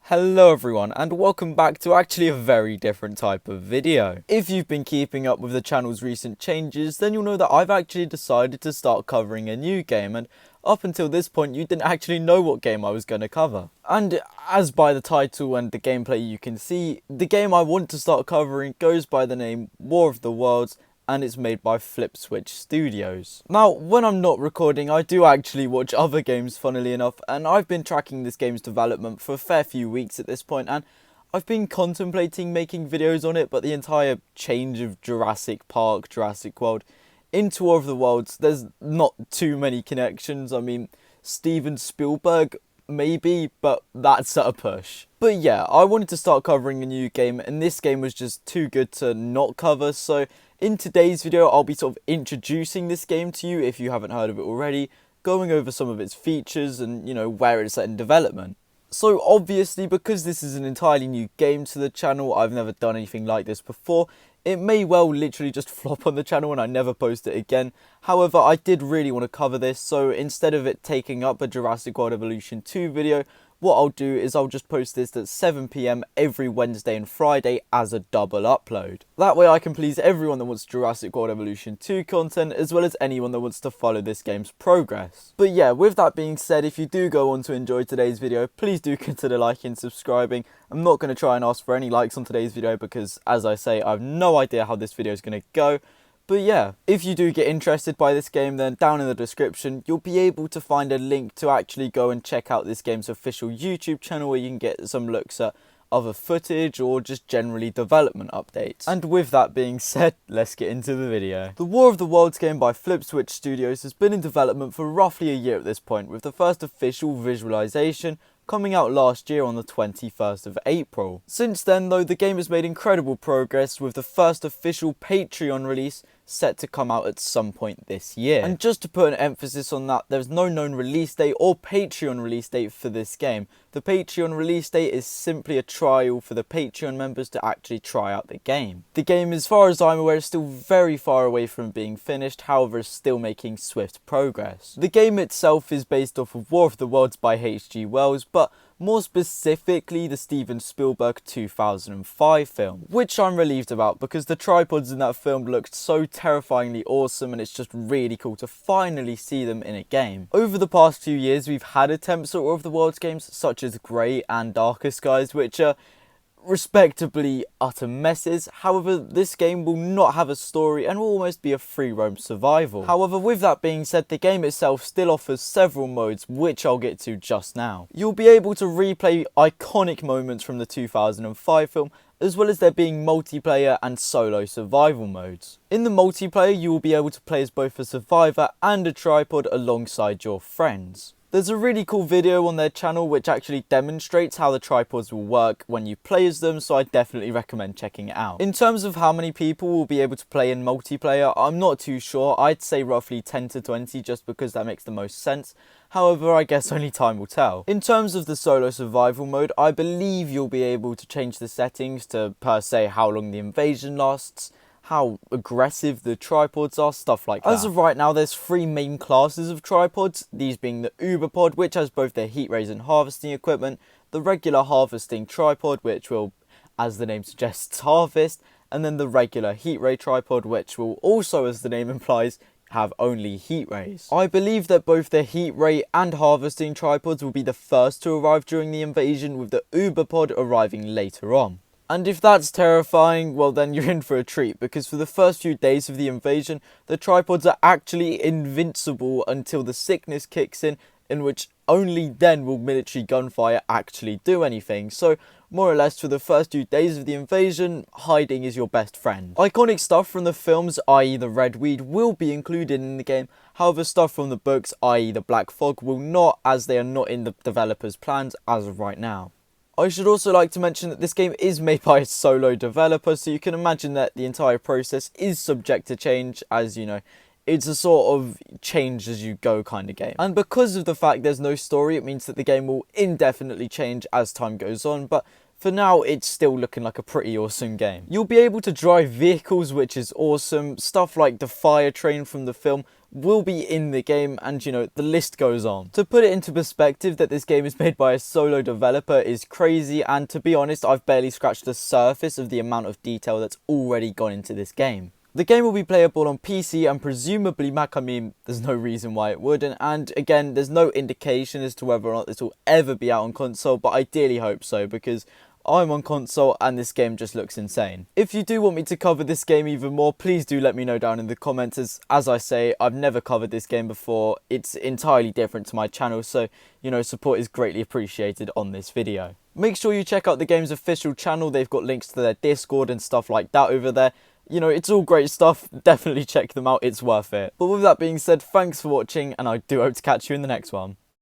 Hello everyone and welcome back to actually a very different type of video. If you've been keeping up with the channel's recent changes, then you'll know that I've actually decided to start covering a new game, and up until this point you didn't actually know what game I was going to cover. And as by the title and the gameplay you can see, the game I want to start covering goes by the name War of the Worlds, and it's made by FLIPSWITCH Studios. Now, when I'm not recording, I do actually watch other games, funnily enough, and I've been tracking this game's development for a fair few weeks at this point, and I've been contemplating making videos on it, but the entire change of Jurassic Park, Jurassic World into War of the Worlds, there's not too many connections. I mean, Steven Spielberg, maybe, but that's at a push. But yeah, I wanted to start covering a new game, and this game was just too good to not cover, so in today's video, I'll be sort of introducing this game to you if you haven't heard of it already, going over some of its features and, where it's at in development. So obviously, because this is an entirely new game to the channel, I've never done anything like this before, it may well literally just flop on the channel and I never post it again. However, I did really want to cover this, so instead of it taking up a Jurassic World Evolution 2 video, what I'll do is I'll just post this at 7 PM every Wednesday and Friday as a double upload. That way I can please everyone that wants Jurassic World Evolution 2 content, as well as anyone that wants to follow this game's progress. But yeah, with that being said, if you do go on to enjoy today's video, please do consider liking and subscribing. I'm not going to try and ask for any likes on today's video because, as I say, I have no idea how this video is going to go. But yeah, if you do get interested by this game, then down in the description, you'll be able to find a link to actually go and check out this game's official YouTube channel where you can get some looks at other footage or just generally development updates. And with that being said, let's get into the video. The War of the Worlds game by FLIPSWITCH Studios has been in development for roughly a year at this point, with the first official visualization coming out last year on the 21st of April. Since then though, the game has made incredible progress, with the first official Patreon release set to come out at some point this year. And just to put an emphasis on that, there's no known release date or Patreon release date for this game. The Patreon release date is simply a trial for the Patreon members to actually try out the game. The game, as far as I'm aware, is still very far away from being finished, however is still making swift progress. The game itself is based off of War of the Worlds by H.G. Wells, but more specifically the Steven Spielberg 2005 film, which I'm relieved about because the tripods in that film looked so terrifyingly awesome, and it's just really cool to finally see them in a game. Over the past few years, we've had attempts at War of the Worlds games such as Grey and Darker Skies, which are respectably utter messes. However, this game will not have a story and will almost be a free roam survival. However, with that being said, the game itself still offers several modes, which I'll get to just now. You'll be able to replay iconic moments from the 2005 film, as well as there being multiplayer and solo survival modes. In the multiplayer, you will be able to play as both a survivor and a tripod alongside your friends. There's a really cool video on their channel which actually demonstrates how the tripods will work when you play as them, so I definitely recommend checking it out. In terms of how many people will be able to play in multiplayer, I'm not too sure. I'd say roughly 10 to 20 just because that makes the most sense. However, I guess only time will tell. In terms of the solo survival mode, I believe you'll be able to change the settings to, per se, how long the invasion lasts, how aggressive the tripods are, stuff like that. As of right now, there's 3 main classes of tripods, these being the Uber Pod, which has both their heat rays and harvesting equipment, the regular harvesting tripod, which will, as the name suggests, harvest, and then the regular heat ray tripod, which will also, as the name implies, have only heat rays. I believe that both the heat ray and harvesting tripods will be the first to arrive during the invasion, with the Uber Pod arriving later on. And if that's terrifying, well then you're in for a treat, because for the first few days of the invasion, the tripods are actually invincible until the sickness kicks in which only then will military gunfire actually do anything. So more or less for the first few days of the invasion, hiding is your best friend. Iconic stuff from the films, i.e. the Red Weed, will be included in the game. However, stuff from the books, i.e. the Black Fog, will not, as they are not in the developers' plans as of right now. I should also like to mention that this game is made by a solo developer, so you can imagine that the entire process is subject to change, as you know, it's a sort of change as you go kind of game. And because of the fact there's no story, it means that the game will indefinitely change as time goes on, but for now it's still looking like a pretty awesome game. You'll be able to drive vehicles, which is awesome. Stuff like the fire train from the film will be in the game, and you know, the list goes on. To put it into perspective, that this game is made by a solo developer is crazy, and to be honest, I've barely scratched the surface of the amount of detail that's already gone into this game. The game will be playable on PC and presumably Mac. I mean, there's no reason why it wouldn't. And again, there's no indication as to whether or not this will ever be out on console, but I ideally hope so, because I'm on console and this game just looks insane. If you do want me to cover this game even more, please do let me know down in the comments. As I say, I've never covered this game before. It's entirely different to my channel, so, you know, support is greatly appreciated on this video. Make sure you check out the game's official channel. They've got links to their Discord and stuff like that over there. You know, it's all great stuff. Definitely check them out. It's worth it. But with that being said, thanks for watching, and I do hope to catch you in the next one.